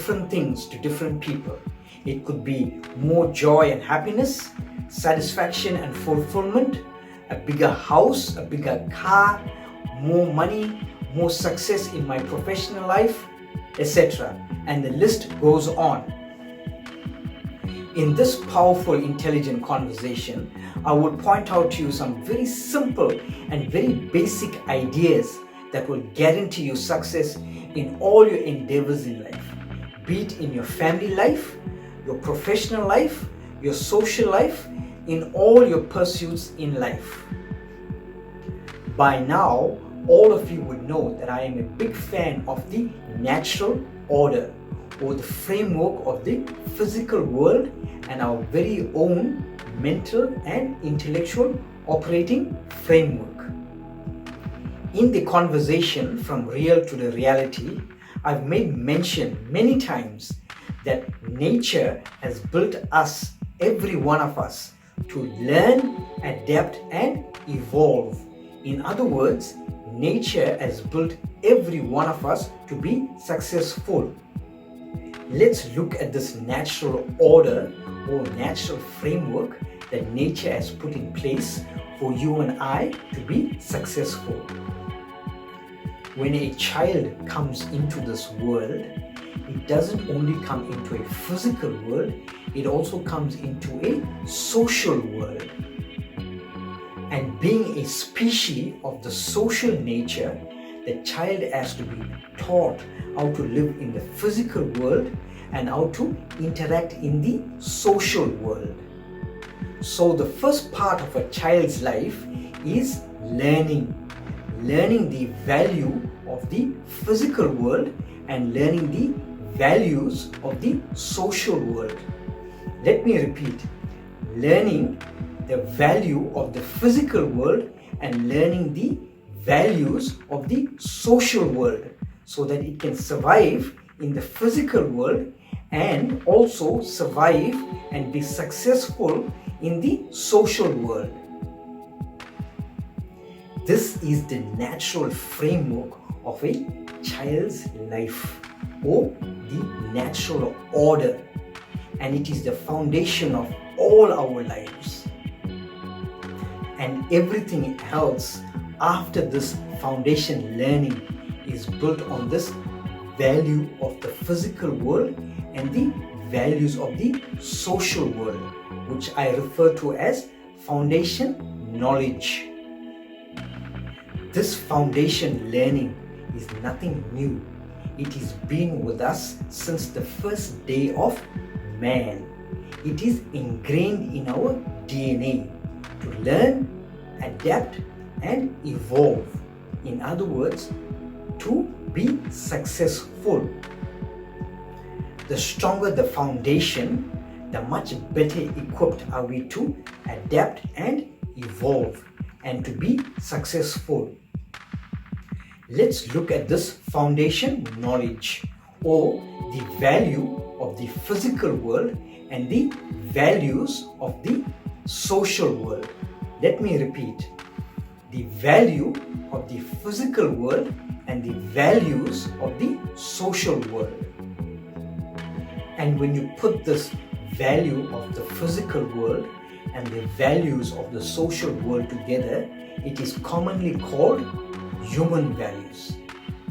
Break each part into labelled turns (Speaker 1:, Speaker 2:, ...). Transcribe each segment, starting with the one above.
Speaker 1: different things to different people. It could be more joy and happiness, satisfaction and fulfillment, a bigger house, a bigger car, more money, more success in my professional life, etc. And the list goes on. In this powerful, intelligent conversation, I will point out to you some very simple and very basic ideas that will guarantee you success in all your endeavors in life, be it in your family life, your professional life, your social life, in all your pursuits in life. By now, all of you would know that I am a big fan of the natural order, or the framework of the physical world and our very own mental and intellectual operating framework. In the conversation from real to the reality, I've made mention many times that nature has built us, every one of us, to learn, adapt and evolve. In other words, nature has built every one of us to be successful. Let's look at this natural order or natural framework that nature has put in place for you and I to be successful. When a child comes into this world, it doesn't only come into a physical world, it also comes into a social world. And being a species of the social nature, the child has to be taught how to live in the physical world and how to interact in the social world. So the first part of a child's life is learning the value of the physical world and learning the values of the social world. Let me repeat, learning the value of the physical world and learning the values of the social world so that it can survive in the physical world and also survive and be successful in the social world. This is the natural framework of a child's life, or the natural order, and it is the foundation of all our lives. And everything else after this foundation learning is built on this value of the physical world and the values of the social world, which I refer to as foundation knowledge. This foundation learning is nothing new. It has been with us since the first day of man. It is ingrained in our DNA to learn, adapt and evolve. In other words, to be successful. The stronger the foundation, the much better equipped are we to adapt and evolve and to be successful. Let's look at this foundation knowledge, or the value of the physical world and the values of the social world. Let me repeat, the value of the physical world and the values of the social world. And when you put this value of the physical world and the values of the social world together, it is commonly called human values,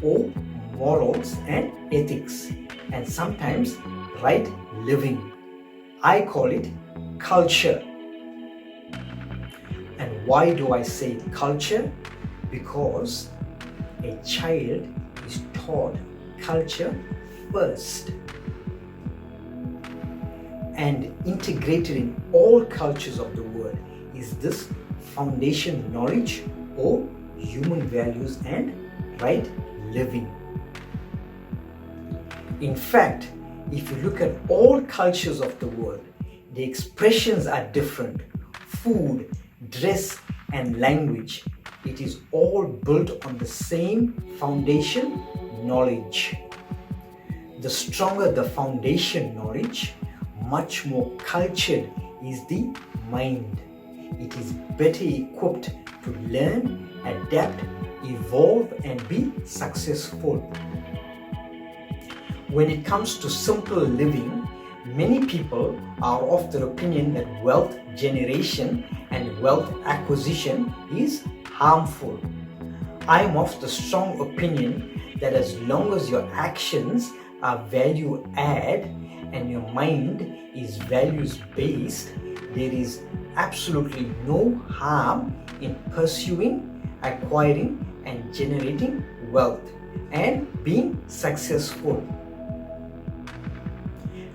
Speaker 1: or morals and ethics, and sometimes right living. I call it culture. And why do I say culture? Because a child is taught culture first and integrated in all cultures of the world is this foundation knowledge, or human values and right living. In fact, if you look at all cultures of the world, the expressions are different. Food, dress and language, it is all built on the same foundation knowledge. The stronger the foundation knowledge, much more cultured is the mind. It is better equipped to learn, adapt, evolve and be successful. When it comes to simple living, many people are of the opinion that wealth generation and wealth acquisition is harmful. I am of the strong opinion that as long as your actions are value add and your mind is values based, there is absolutely no harm in pursuing, acquiring and generating wealth and being successful.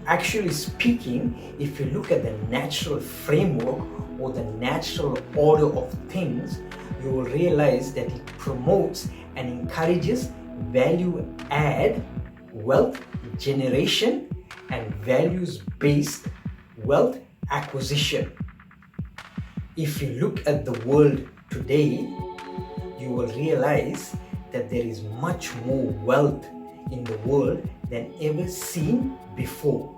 Speaker 1: Actually speaking, if you look at the natural framework or the natural order of things, you will realize that it promotes and encourages value add wealth generation and values based wealth acquisition. If you look at the world today, you will realize that there is much more wealth in the world than ever seen before.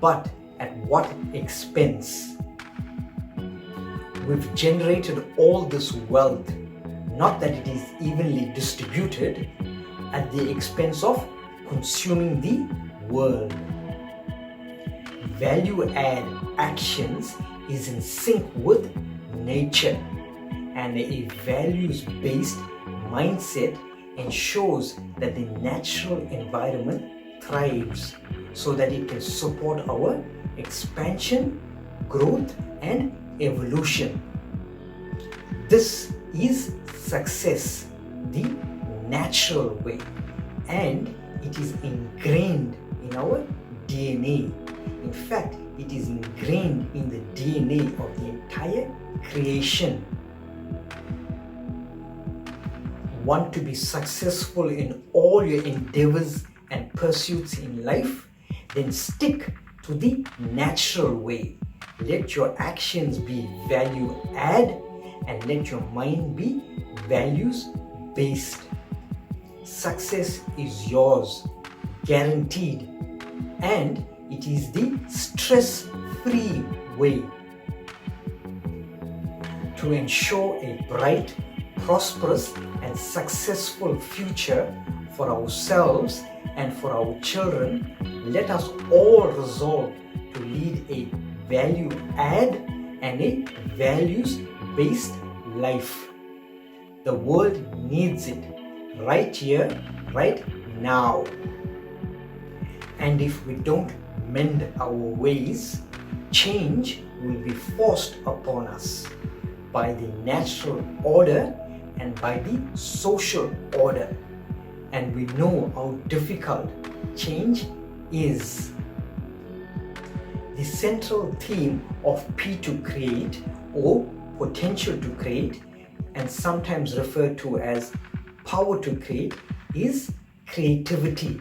Speaker 1: But at what expense? We've generated all this wealth, not that it is evenly distributed, at the expense of consuming the world. Value add actions is in sync with nature, and a values based mindset ensures that the natural environment thrives so that it can support our expansion, growth and evolution. This is success the natural way, and it is ingrained in our DNA. In fact, it is ingrained in the DNA of the entire creation. Want to be successful in all your endeavors and pursuits in life? Then stick to the natural way. Let your actions be value add and let your mind be values based. Success is yours, guaranteed, and it is the stress-free way to ensure a bright, prosperous and successful future for ourselves and for our children. Let us all resolve to lead a value add and a values based life. The world needs it right here, right now. And if we don't mend our ways, change will be forced upon us by the natural order and by the social order. And we know how difficult change is. The central theme of P to create, or potential to create, and sometimes referred to as power to create, is creativity.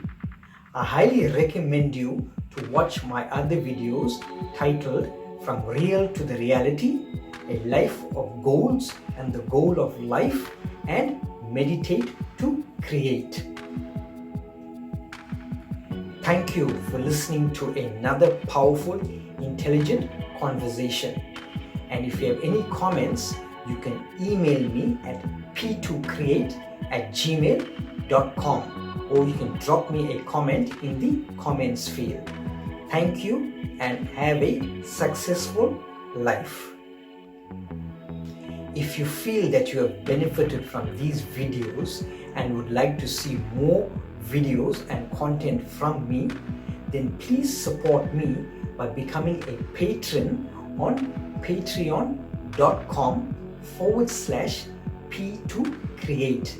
Speaker 1: I highly recommend you to watch my other videos titled From Real to the Reality, A Life of Goals and the Goal of Life, and Meditate to Create. Thank you for listening to another powerful, intelligent conversation. And if you have any comments, you can email me at p2create@gmail.com, or you can drop me a comment in the comments field. Thank you and have a successful life. If you feel that you have benefited from these videos and would like to see more videos and content from me, then please support me by becoming a patron on patreon.com/P2Create.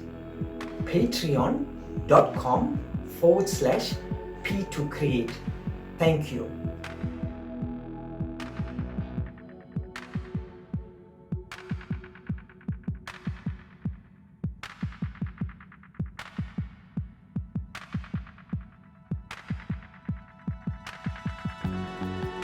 Speaker 1: patreon.com/P2Create. Thank you.